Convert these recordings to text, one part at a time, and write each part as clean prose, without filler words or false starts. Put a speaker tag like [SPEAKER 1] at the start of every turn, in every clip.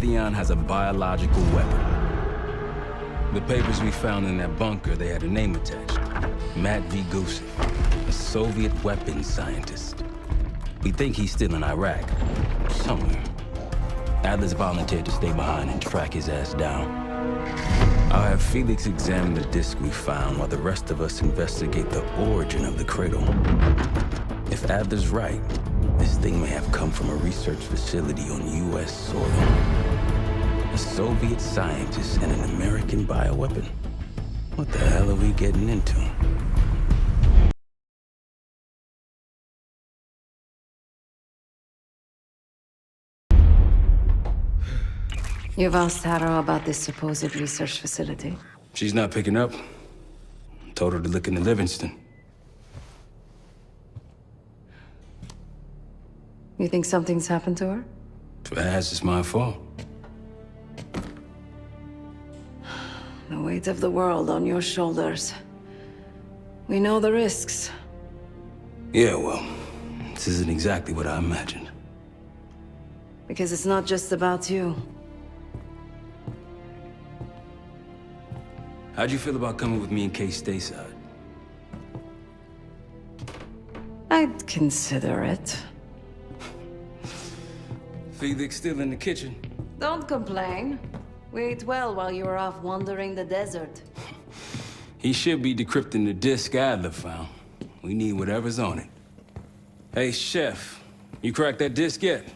[SPEAKER 1] Pantheon has a biological weapon. The papers we found in that bunker, they had a name attached. Matt V. Gusev, a Soviet weapons scientist. We think he's still in Iraq, somewhere. Adler's volunteered to stay behind and track his ass down. I'll have Felix examine the disc we found while the rest of us investigate the origin of the cradle. If Adler's right, this thing may have come from a research facility on U.S. soil. A Soviet scientist and an American bioweapon. What the hell are we getting into?
[SPEAKER 2] You've asked Harrow about this supposed research facility?
[SPEAKER 1] She's not picking up. Told her to look into Livingston.
[SPEAKER 2] You think something's happened to her?
[SPEAKER 1] If it has, it's my fault.
[SPEAKER 2] The weight of the world on your shoulders. We know the risks.
[SPEAKER 1] Yeah, well, this isn't exactly what I imagined.
[SPEAKER 2] Because it's not just about you.
[SPEAKER 1] How'd you feel about coming with me in case stateside?
[SPEAKER 2] I'd consider it.
[SPEAKER 1] Felix still in the kitchen.
[SPEAKER 2] Don't complain. We ate well while you were off wandering the desert.
[SPEAKER 1] He should be decrypting the disk Adler found. We need whatever's on it. Hey, Chef, you cracked that disk yet?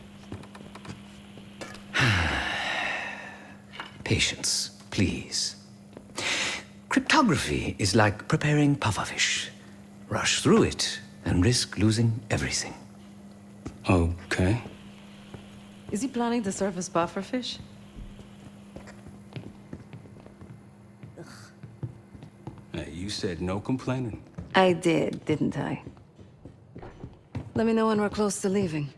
[SPEAKER 3] Patience, please. Cryptography is like preparing pufferfish. Rush through it and risk losing everything.
[SPEAKER 1] Okay.
[SPEAKER 2] Is he planning to serve us pufferfish?
[SPEAKER 1] Hey, you said no complaining.
[SPEAKER 2] I did, didn't I? Let me know when we're close to leaving.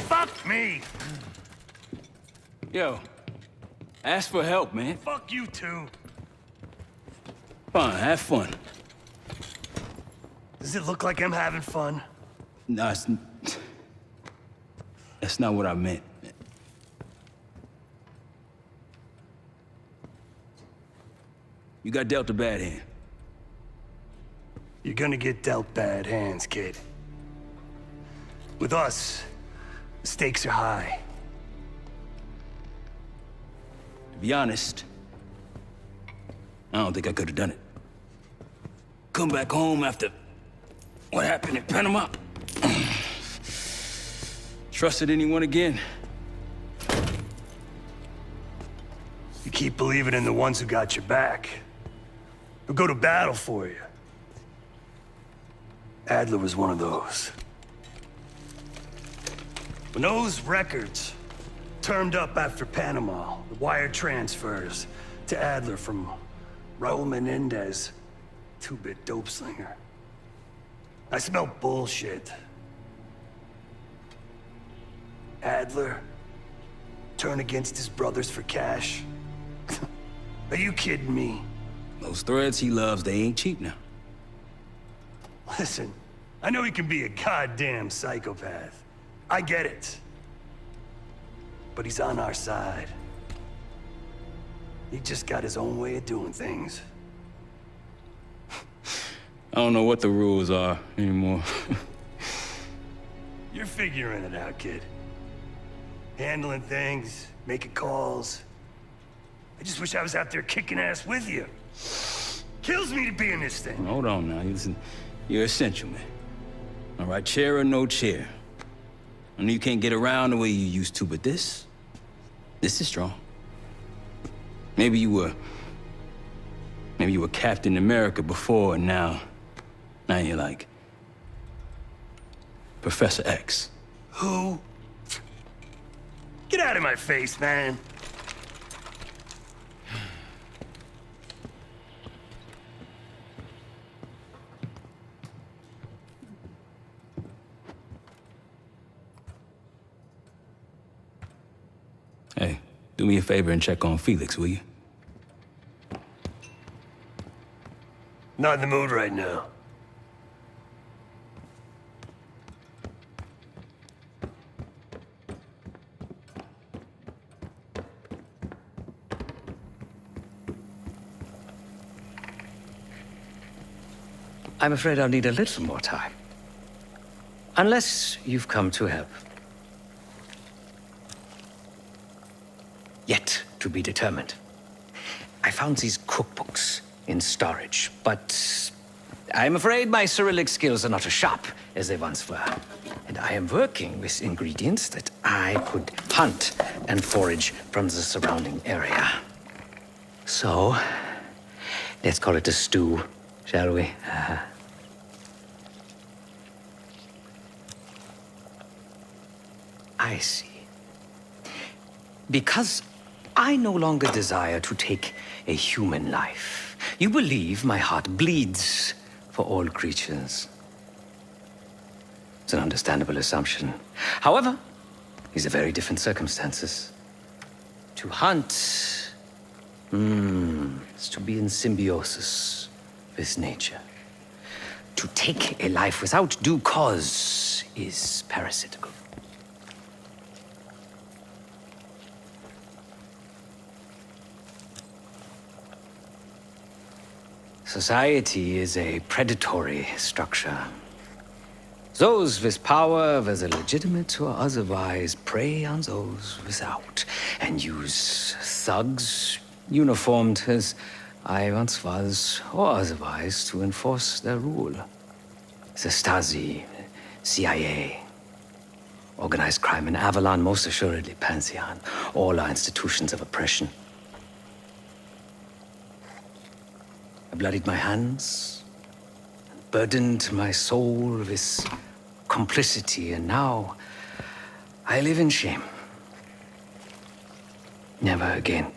[SPEAKER 4] Fuck me!
[SPEAKER 1] Yo, ask for help, man.
[SPEAKER 4] Fuck you too.
[SPEAKER 1] Fine, have fun.
[SPEAKER 4] Does it look like I'm having fun?
[SPEAKER 1] No, that's not what I meant. You got dealt a bad hand.
[SPEAKER 4] You're gonna get dealt bad hands, kid. With us, the stakes are high.
[SPEAKER 1] To be honest, I don't think I could have done it. Come back home after what happened in Panama. Trusted anyone again?
[SPEAKER 4] You keep believing in the ones who got your back, who go to battle for you. Adler was one of those. When those records turned up after Panama, the wire transfers to Adler from Raul Menendez, two-bit dope slinger, I smelled bullshit. Adler turn against his brothers for cash? Are you kidding me?
[SPEAKER 1] Those threads he loves, they ain't cheap now.
[SPEAKER 4] Listen, I know he can be a goddamn psychopath. I get it. But he's on our side. He just got his own way of doing things.
[SPEAKER 1] I don't know what the rules are anymore.
[SPEAKER 4] You're figuring it out, kid. Handling things, making calls. I just wish I was out there kicking ass with you. Kills me to be in this thing.
[SPEAKER 1] Hold on now, listen, you're essential, man. All right, chair or no chair. I know you can't get around the way you used to, but this is strong. Maybe you were Captain America before, and now you're like Professor X.
[SPEAKER 4] Who? Get out of my face, man.
[SPEAKER 1] Do me a favor and check on Felix, will you?
[SPEAKER 4] Not in the mood right now.
[SPEAKER 3] I'm afraid I'll need a little more time. Unless you've come to help. Yet to be determined. I found these cookbooks in storage, but I'm afraid my Cyrillic skills are not as sharp as they once were. And I am working with ingredients that I could hunt and forage from the surrounding area. So, let's call it a stew, shall we? I see. Because I no longer desire to take a human life, you believe my heart bleeds for all creatures. It's an understandable assumption. However, these are very different circumstances. To hunt, is to be in symbiosis with nature. To take a life without due cause is parasitical. Society is a predatory structure. Those with power, whether legitimate or otherwise, prey on those without, and use thugs, uniformed as I once was, or otherwise, to enforce their rule. The Stasi, CIA, organized crime in Avalon, most assuredly Pantheon, all are institutions of oppression. I bloodied my hands, burdened my soul with complicity, and now I live in shame. Never again.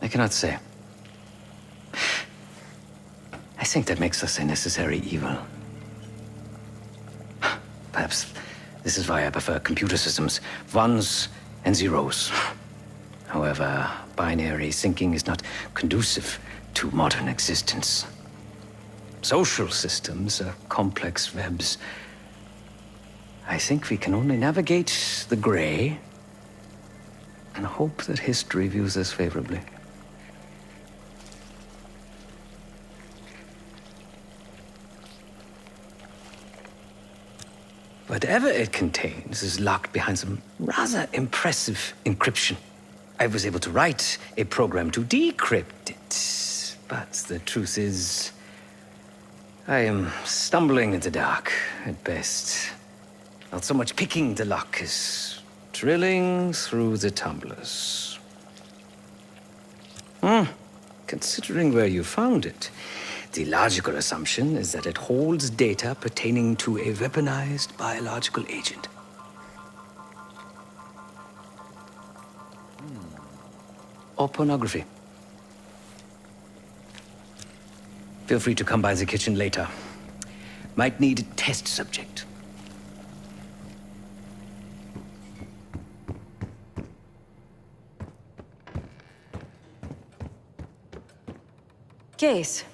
[SPEAKER 3] I cannot say. I think that makes us a necessary evil. Perhaps this is why I prefer computer systems. Ones and zeros. However, binary thinking is not conducive to modern existence. Social systems are complex webs. I think we can only navigate the gray and hope that history views us favorably. Whatever it contains is locked behind some rather impressive encryption. I was able to write a program to decrypt it, but the truth is, I am stumbling in the dark at best. Not so much picking the lock as drilling through the tumblers. Considering where you found it, the logical assumption is that it holds data pertaining to a weaponized biological agent. Or pornography. Feel free to come by the kitchen later. Might need a test subject.
[SPEAKER 2] Case.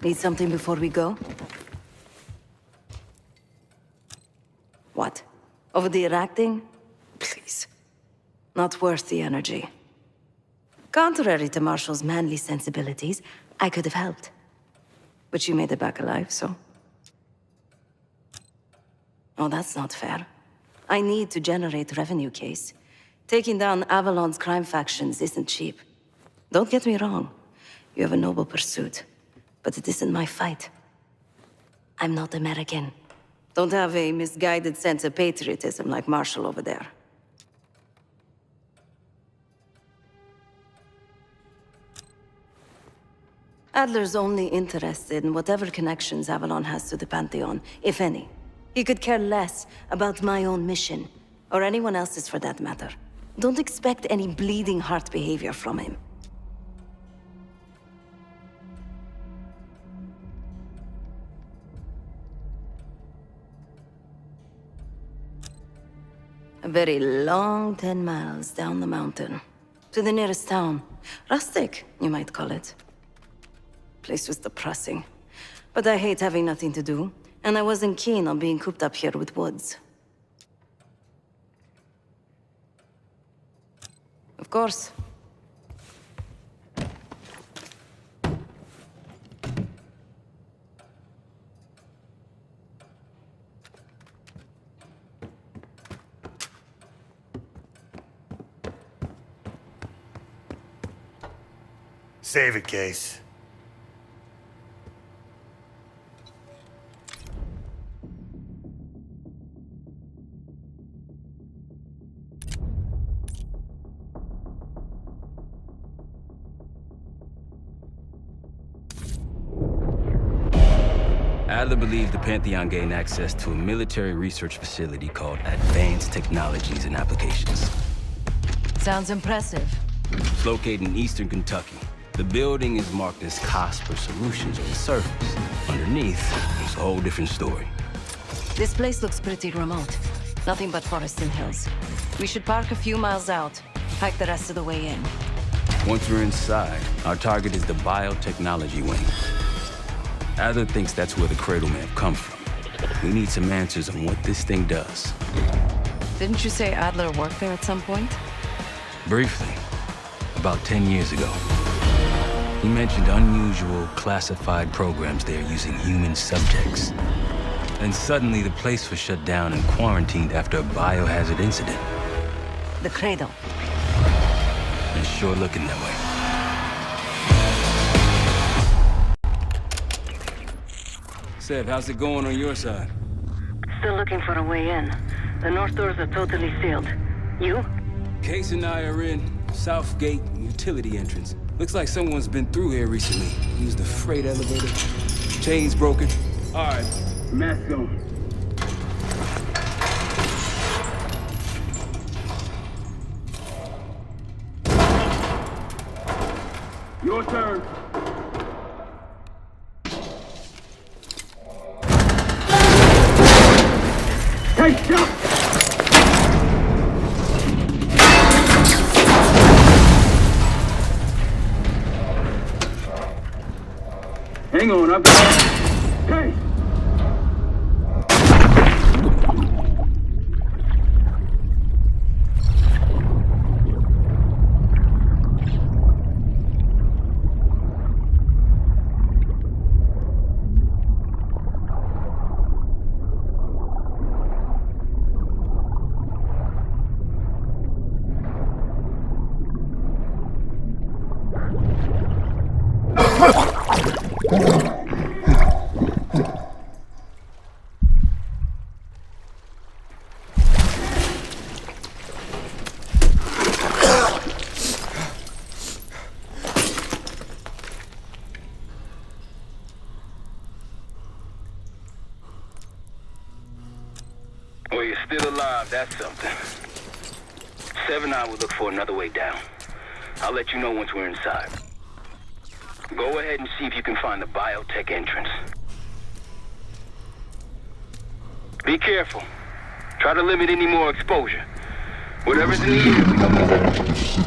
[SPEAKER 2] Need something before we go? What? Over the acting? Please. Not worth the energy. Contrary to Marshall's manly sensibilities, I could have helped. But you made it back alive, so... Oh, that's not fair. I need to generate revenue, Case. Taking down Avalon's crime factions isn't cheap. Don't get me wrong. You have a noble pursuit. But it isn't my fight. I'm not American. Don't have a misguided sense of patriotism like Marshall over there. Adler's only interested in whatever connections Avalon has to the Pantheon, if any. He could care less about my own mission, or anyone else's for that matter. Don't expect any bleeding heart behavior from him. A very long 10 miles down the mountain. To the nearest town. Rustic, you might call it. Place was depressing. But I hate having nothing to do, and I wasn't keen on being cooped up here with Woods. Of course.
[SPEAKER 4] Save it, Case.
[SPEAKER 1] Adler believed the Pantheon gained access to a military research facility called Advanced Technologies and Applications.
[SPEAKER 2] Sounds impressive.
[SPEAKER 1] It's located in eastern Kentucky. The building is marked as Cosper Solutions on the surface. Underneath, it's a whole different story.
[SPEAKER 2] This place looks pretty remote. Nothing but forests and hills. We should park a few miles out, hike the rest of the way in.
[SPEAKER 1] Once we're inside, our target is the biotechnology wing. Adler thinks that's where the Cradle may have come from. We need some answers on what this thing does.
[SPEAKER 2] Didn't you say Adler worked there at some point?
[SPEAKER 1] Briefly, about 10 years ago. He mentioned unusual, classified programs there using human subjects. Then suddenly the place was shut down and quarantined after a biohazard incident.
[SPEAKER 2] The Cradle.
[SPEAKER 1] It's sure looking that way. Sev, how's it going on your side?
[SPEAKER 2] Still looking for a way in. The north doors are totally sealed. You?
[SPEAKER 1] Case and I are in South Gate utility entrance. Looks like someone's been through here recently. Used the freight elevator. Chains broken. All right, mask on. Your turn. Take shot! Hang on, I've got it. Hey! Well, you're still alive, that's something. Sev and I will look for another way down. I'll let you know once we're inside. Go ahead and see if you can find the biotech entrance. Be careful. Try to limit any more exposure. Whatever's in the air, we don't...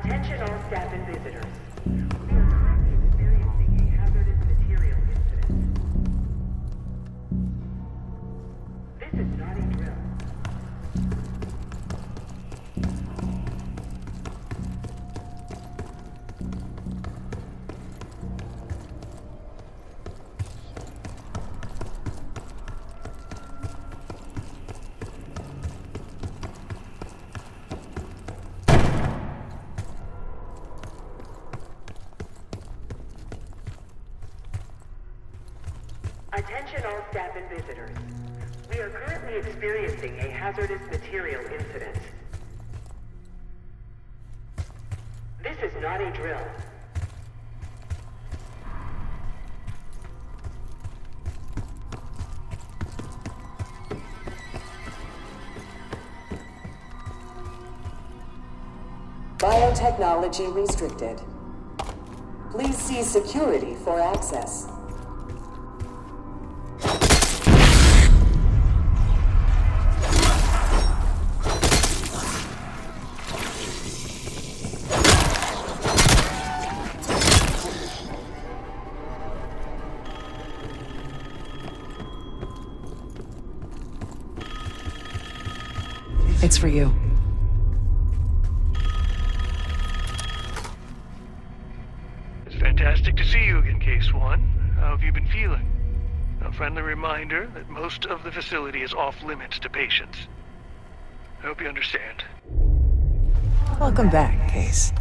[SPEAKER 5] Attention all staff and visitors. We are currently experiencing a hazardous material incident. This is not a drill. Attention all staff and visitors. We are currently experiencing a hazardous material incident. This is not a drill.
[SPEAKER 6] Biotechnology restricted. Please see security for access.
[SPEAKER 7] It's for you.
[SPEAKER 8] It's fantastic to see you again, Case One. How have you been feeling? A friendly reminder that most of the facility is off limits to patients. I hope you understand.
[SPEAKER 7] Welcome back, Case.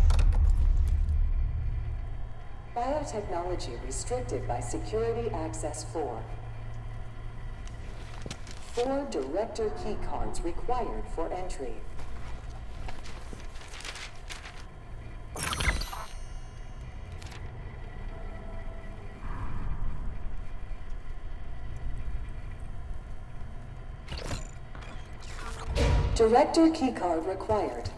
[SPEAKER 6] Biotechnology restricted by Security Access 4. 4 director keycards required for entry. Director keycard required.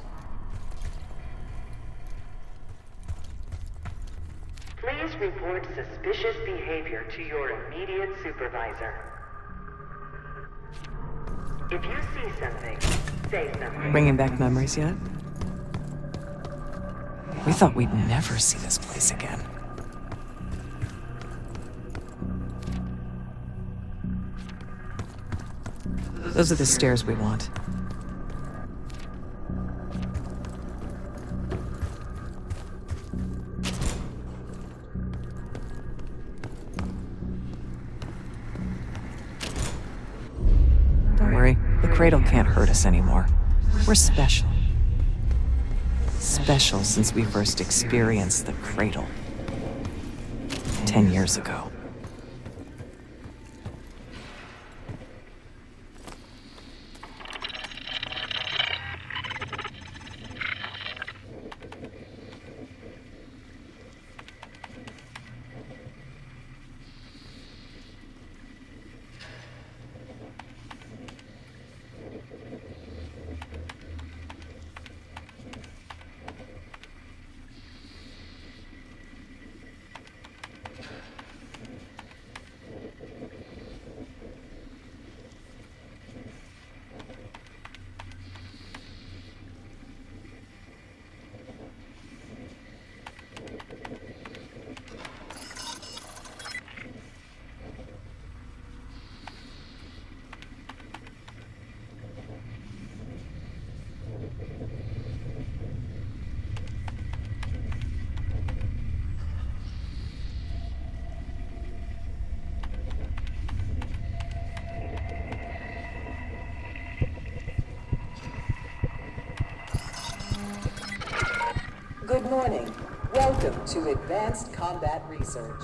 [SPEAKER 5] Please report suspicious behavior to your immediate supervisor. If you see something, say something.
[SPEAKER 7] Bringing back memories yet? We thought we'd never see this place again. Those are the stairs we want. Don't worry, the cradle can't hurt us anymore. We're special. Special since we first experienced the cradle. 10 years ago.
[SPEAKER 6] Good morning. Welcome to Advanced Combat Research.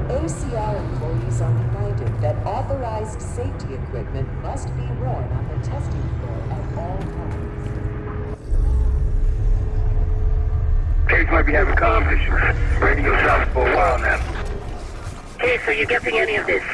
[SPEAKER 6] ACR employees are reminded that authorized safety equipment must be worn on the testing floor at all times.
[SPEAKER 9] Case might be having comm issues. Radio silent for a while now.
[SPEAKER 5] Case, are you getting any of this?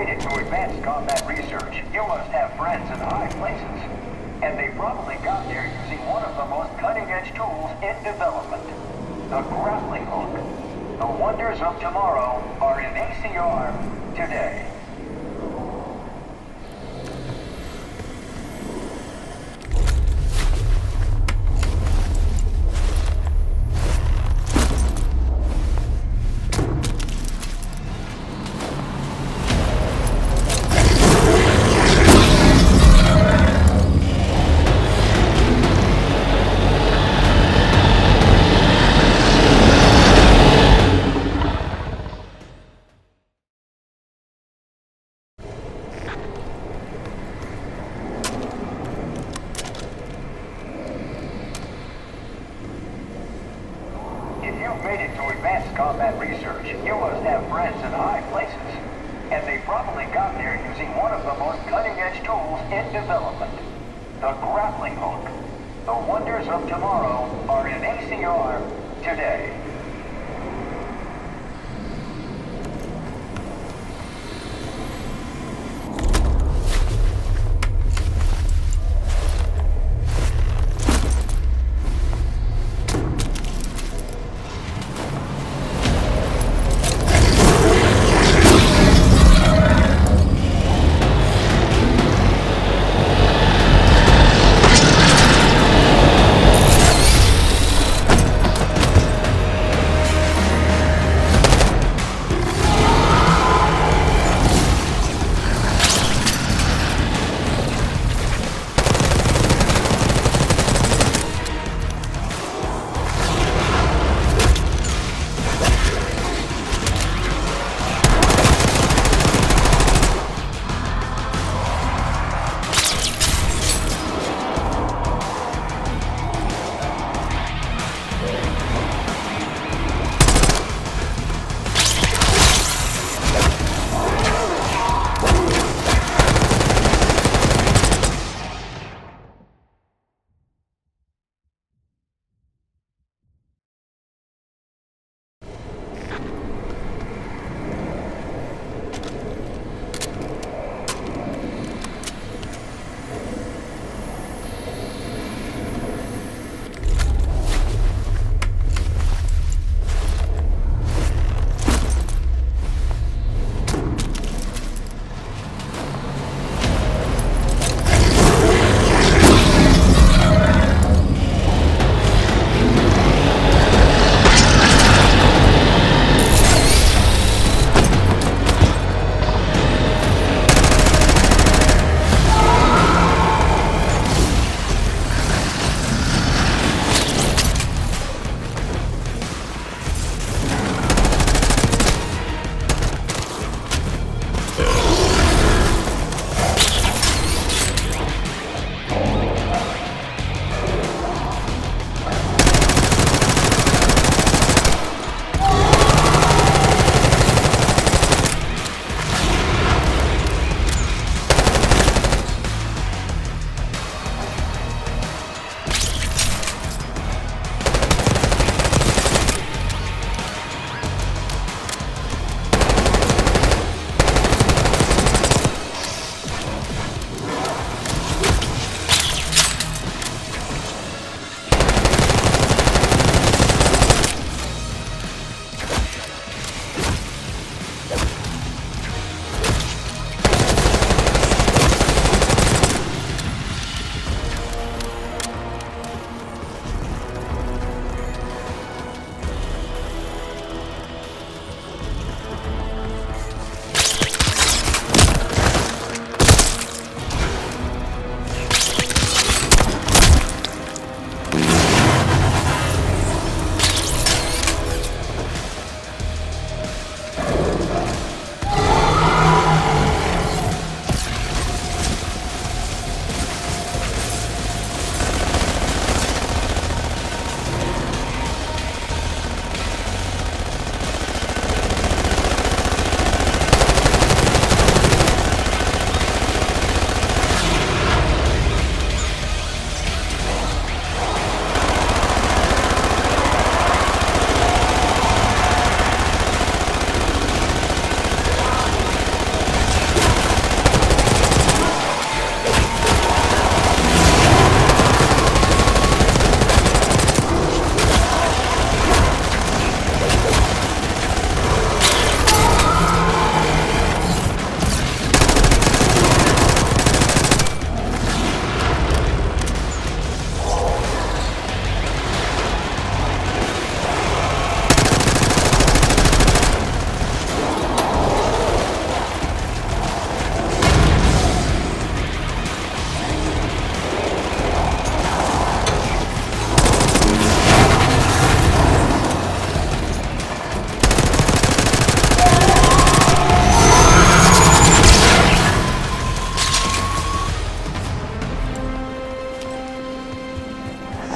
[SPEAKER 9] made it to advanced combat research, you must have friends in high places. And they probably got there using one of the most cutting-edge tools in development. The grappling hook. The wonders of tomorrow are in ACR today. If you've made it to advanced combat research, you must have friends in high places. And they probably got there using one of the most cutting-edge tools in development. The grappling hook. The wonders of tomorrow are in ACR today.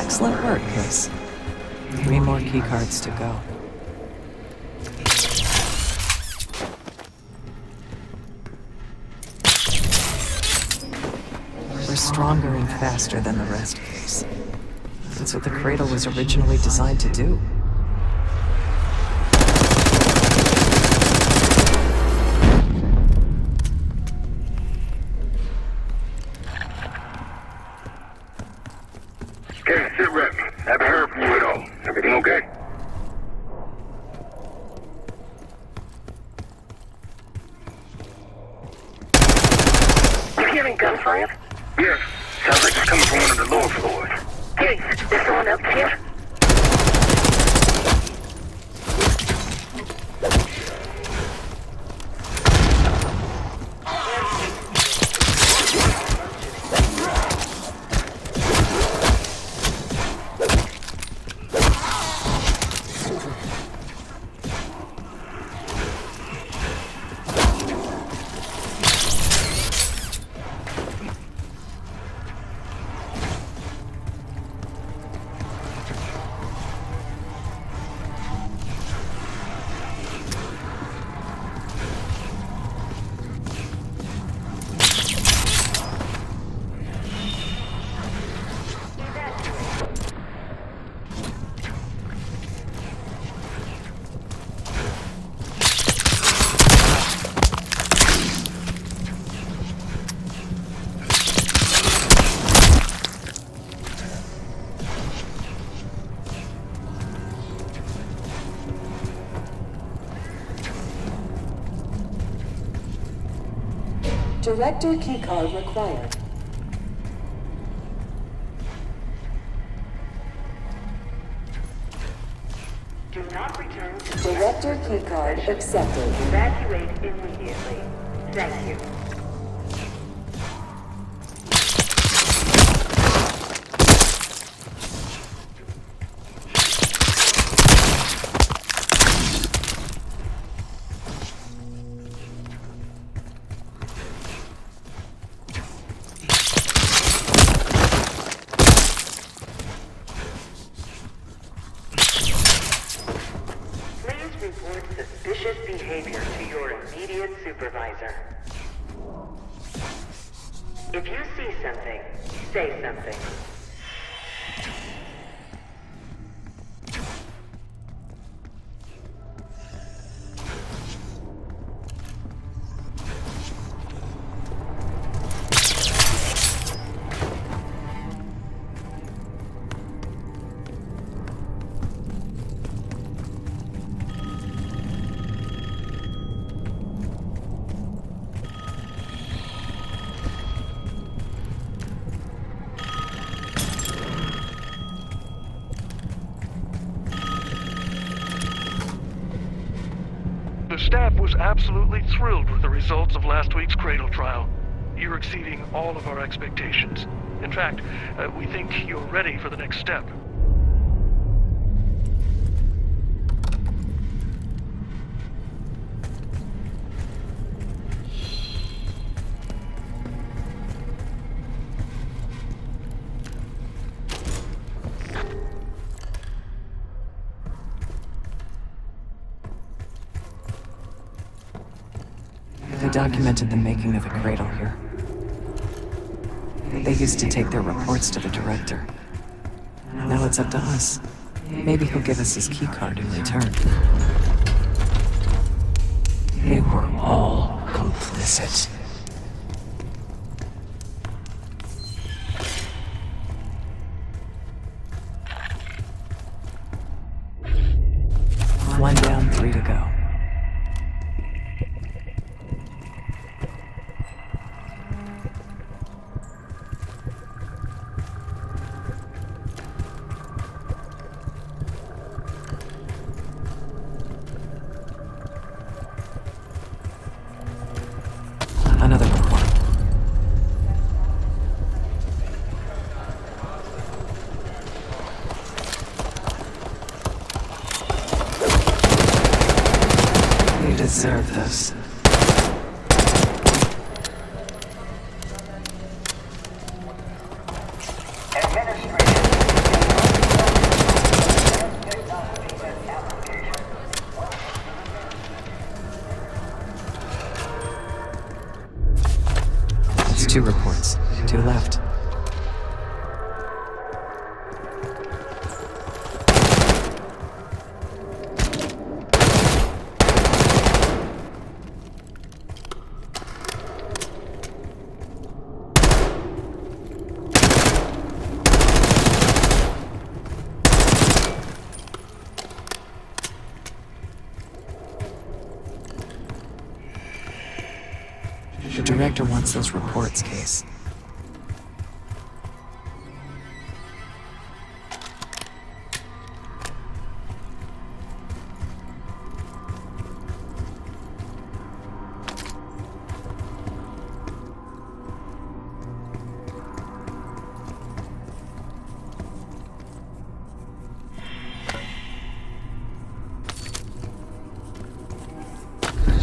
[SPEAKER 7] Excellent work, Case. 3 more keycards to go. We're stronger and faster than the rest, Case. That's what the Cradle was originally designed to do.
[SPEAKER 10] Okay, sit rep. Haven't heard from you at all. Everything okay?
[SPEAKER 11] You hearing gunfire?
[SPEAKER 10] Yes. Sounds like it's coming from one of the lower floors.
[SPEAKER 11] Hey, is someone else here?
[SPEAKER 6] Director keycard required.
[SPEAKER 5] Do not return to
[SPEAKER 6] Director keycard accepted.
[SPEAKER 5] evacuate immediately. Thank you. Report suspicious behavior to your immediate supervisor. If you see something, say something.
[SPEAKER 8] The staff was absolutely thrilled with the results of last week's Cradle trial. You're exceeding all of our expectations. In fact, we think you're ready for the next step.
[SPEAKER 7] They documented the making of a Cradle here. They used to take their reports to the director. Now it's up to us. Maybe he'll give us his keycard in return. They were all complicit. One down, 3 to go. Another report. You deserve this.
[SPEAKER 9] Administration.
[SPEAKER 7] 2 reports. To your left. The director wants those reports, Case.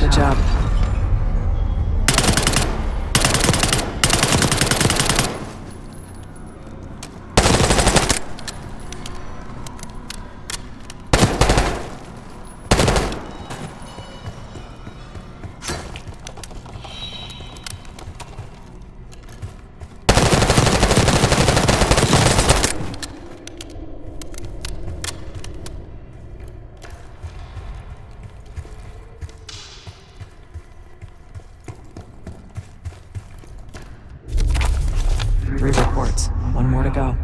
[SPEAKER 7] Good job. Three reports. One more to go.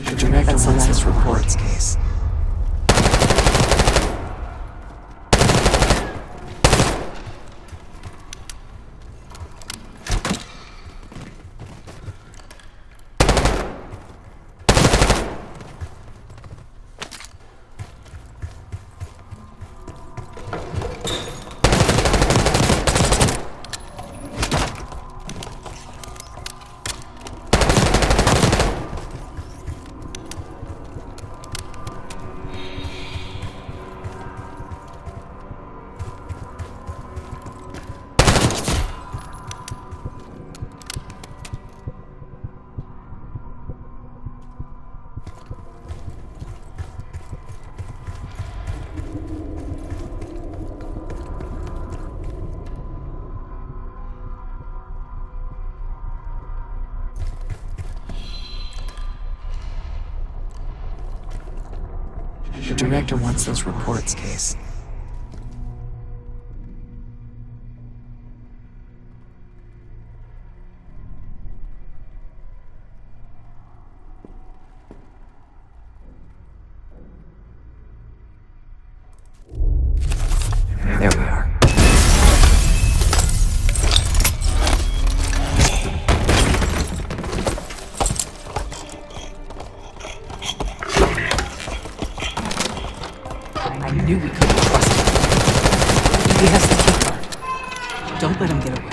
[SPEAKER 7] The director wants this reports, Case. The director wants those reports, Case. There we are. I knew we couldn't trust him. He has the key card. Don't let him get away.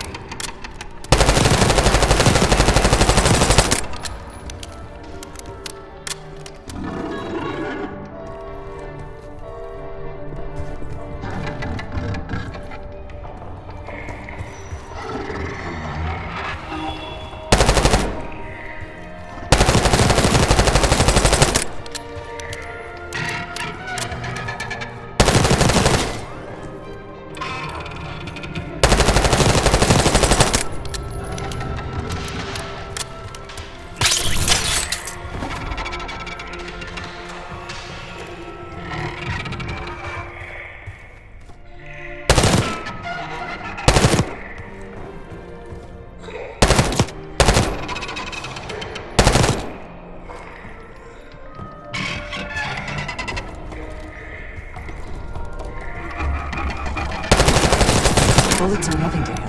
[SPEAKER 7] Bullets are nothing to him.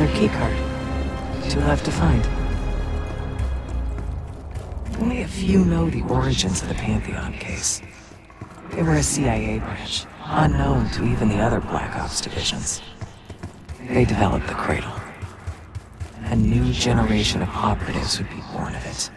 [SPEAKER 7] Another keycard. 2 left to find. Only a few know the origins of the Pantheon case. They were a CIA branch, unknown to even the other Black Ops divisions. They developed the Cradle. A new generation of operatives would be born of it.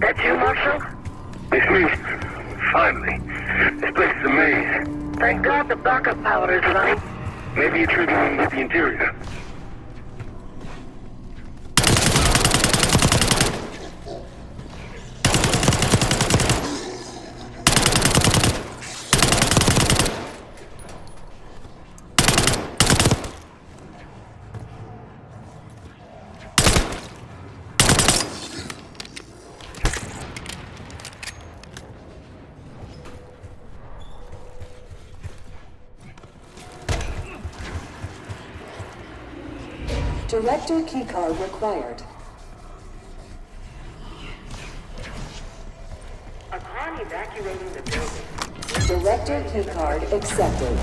[SPEAKER 11] That you, Marshal?
[SPEAKER 10] It's me. Finally. This place is a maze.
[SPEAKER 11] Thank God the backup power is running.
[SPEAKER 10] Maybe you're triggering with the interior.
[SPEAKER 6] Director keycard required.
[SPEAKER 5] Upon evacuating the building,
[SPEAKER 6] Director keycard accepted.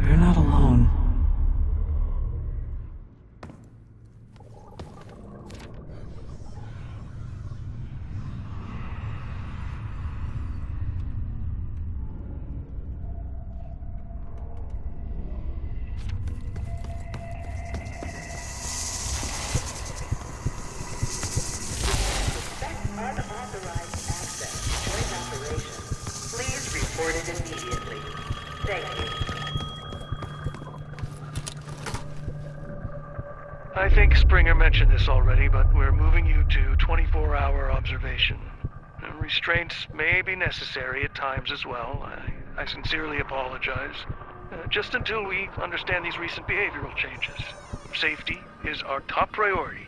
[SPEAKER 7] You're not alone.
[SPEAKER 5] unauthorized access to joint operations. Please report it immediately. Thank you.
[SPEAKER 8] I think Springer mentioned this already, but we're moving you to 24-hour observation. Restraints may be necessary at times as well. I sincerely apologize. Just until we understand these recent behavioral changes. Safety is our top priority.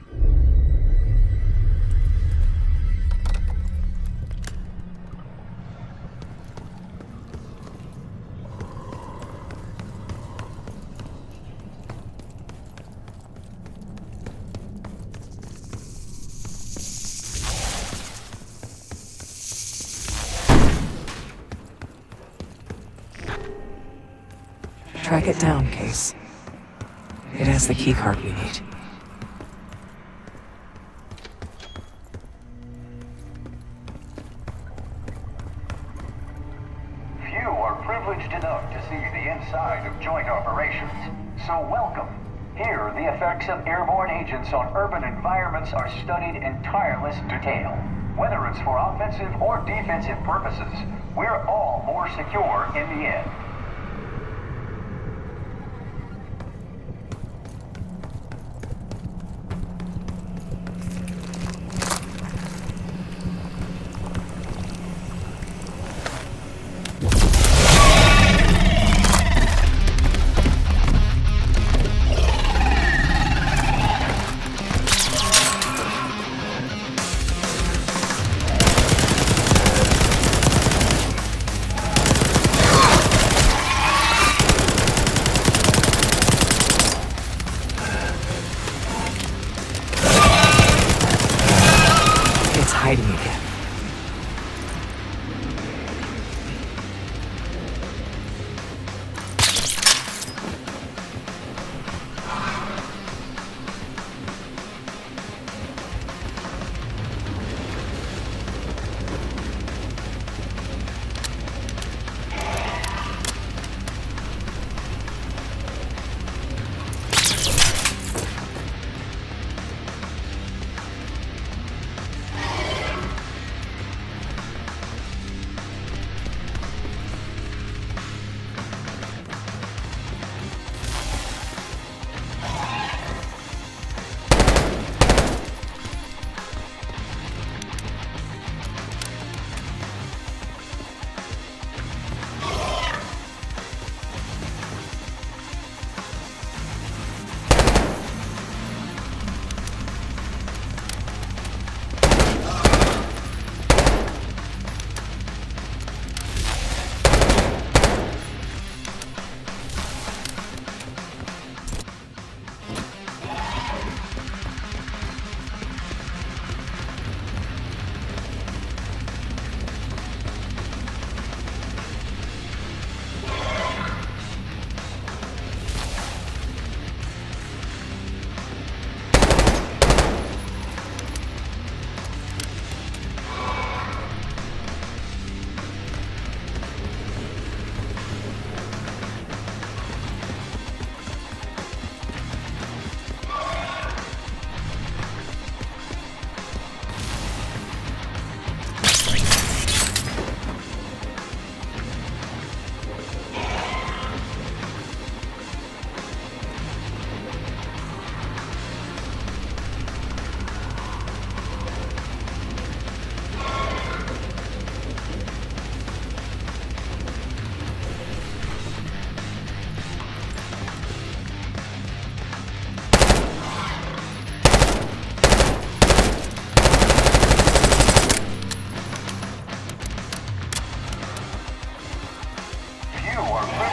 [SPEAKER 7] Track it down, Case. It has the keycard we need.
[SPEAKER 9] Few are privileged enough to see the inside of joint operations. So welcome. Here, the effects of airborne agents on urban environments are studied in tireless detail. Whether it's for offensive or defensive purposes, we're all more secure in the end.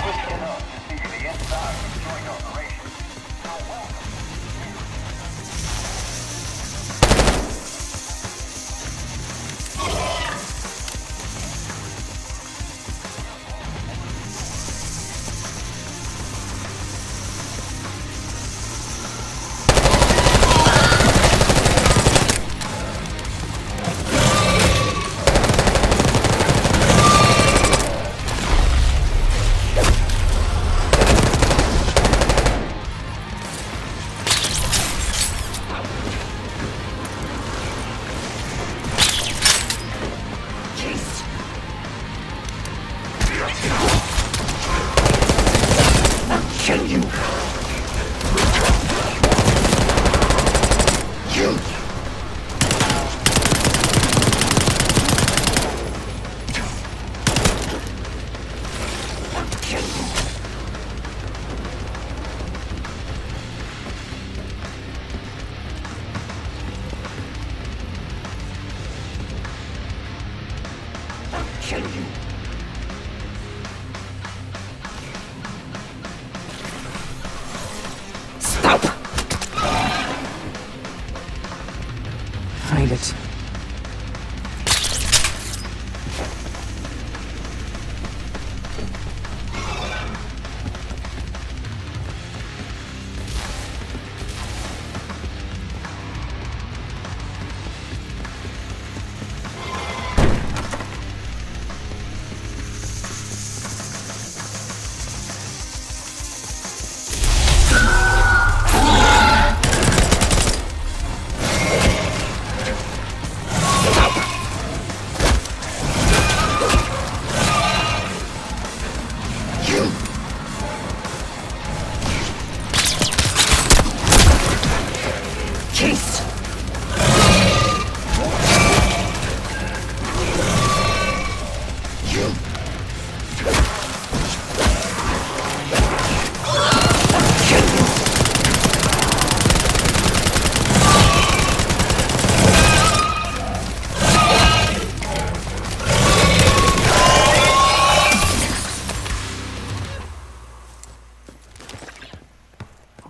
[SPEAKER 9] privileged enough to see the inside of joint operation. So welcome.
[SPEAKER 7] Find it.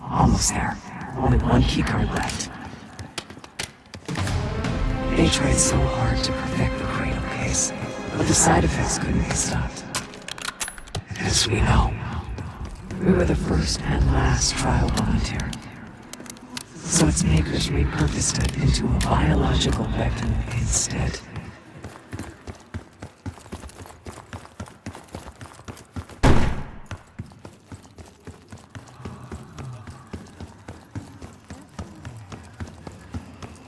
[SPEAKER 7] Almost there. Only one keycard left. They tried so hard to perfect the Cradle case, but the side effects couldn't be stopped. As we know, we were the first and last trial volunteer. So its makers repurposed it into a biological weapon instead.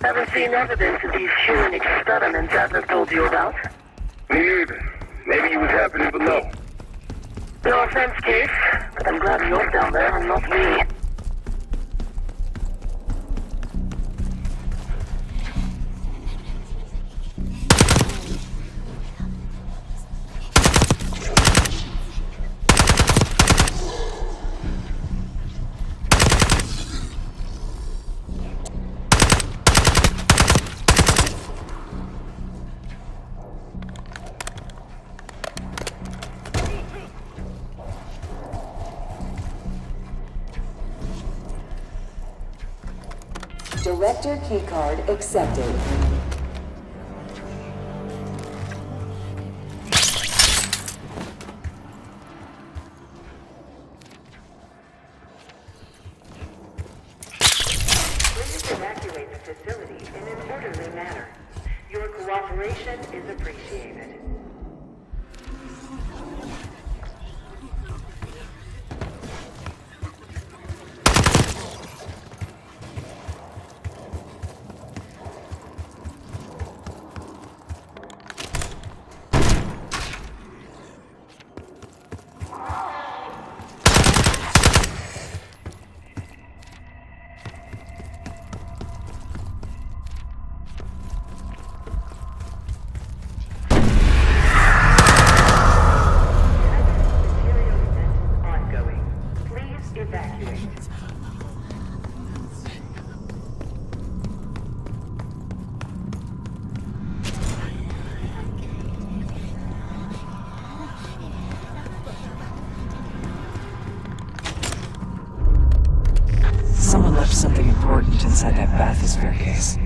[SPEAKER 11] Haven't seen evidence of these human experiments Adler told you about.
[SPEAKER 10] Me neither. Maybe he was happening below.
[SPEAKER 11] No offense, Case, but I'm glad you're down there and not me.
[SPEAKER 6] Director keycard accepted.
[SPEAKER 5] Please evacuate the facility in an orderly manner. Your cooperation is appreciated.
[SPEAKER 7] inside that bathysphere case.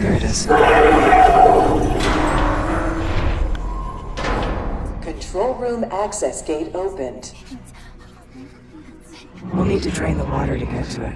[SPEAKER 7] There it is.
[SPEAKER 6] Control room access gate opened.
[SPEAKER 7] We'll need to drain the water to get to it.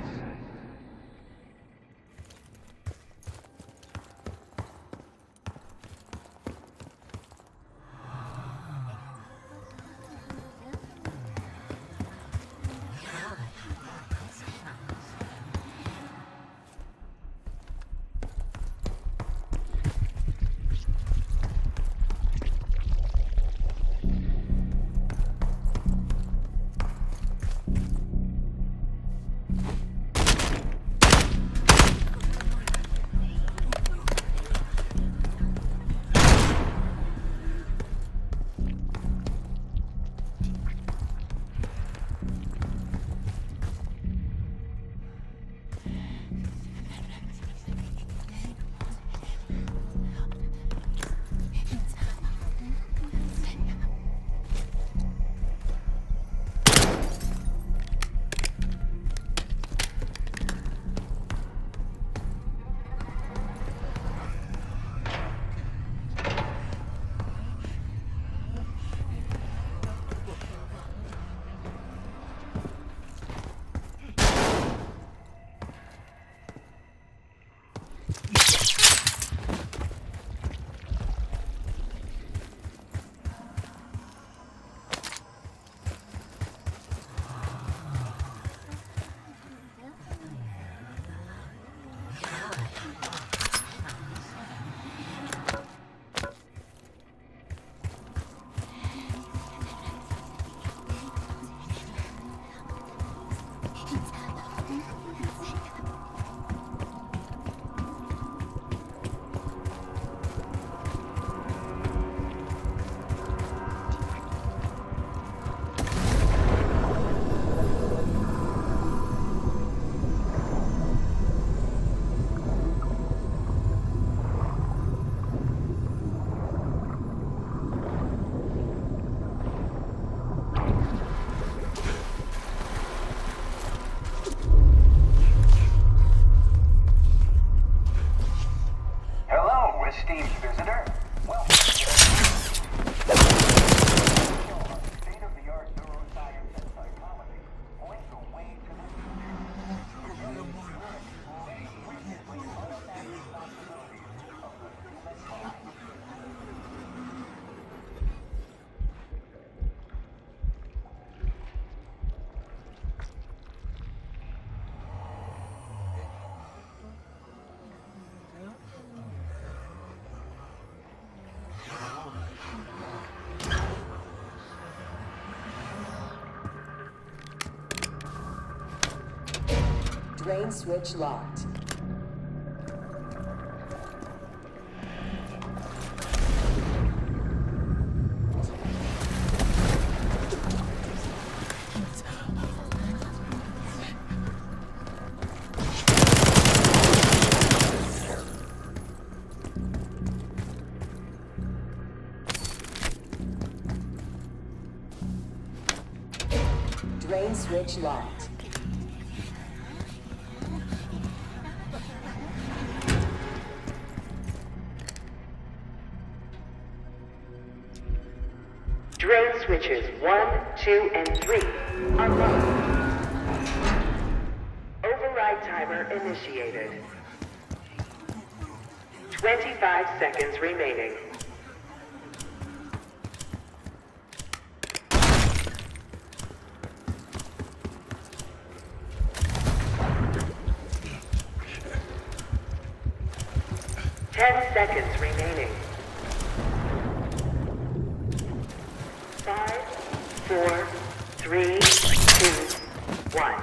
[SPEAKER 9] esteemed visitor. Welcome to state-of-the-art neuroscience and psychology point the way to the future. Previously unexamined possibilities of the human mind.
[SPEAKER 6] Drain switch locked. Drain switch locked.
[SPEAKER 5] Drone switches 1, 2, and 3 are locked. Override timer initiated. 25 seconds remaining. Seconds remaining. 5, 4, 3, 2, 1.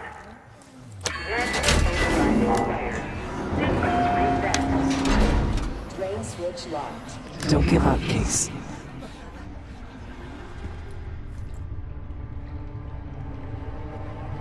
[SPEAKER 6] Drain switch locked.
[SPEAKER 7] Don't give up, Case.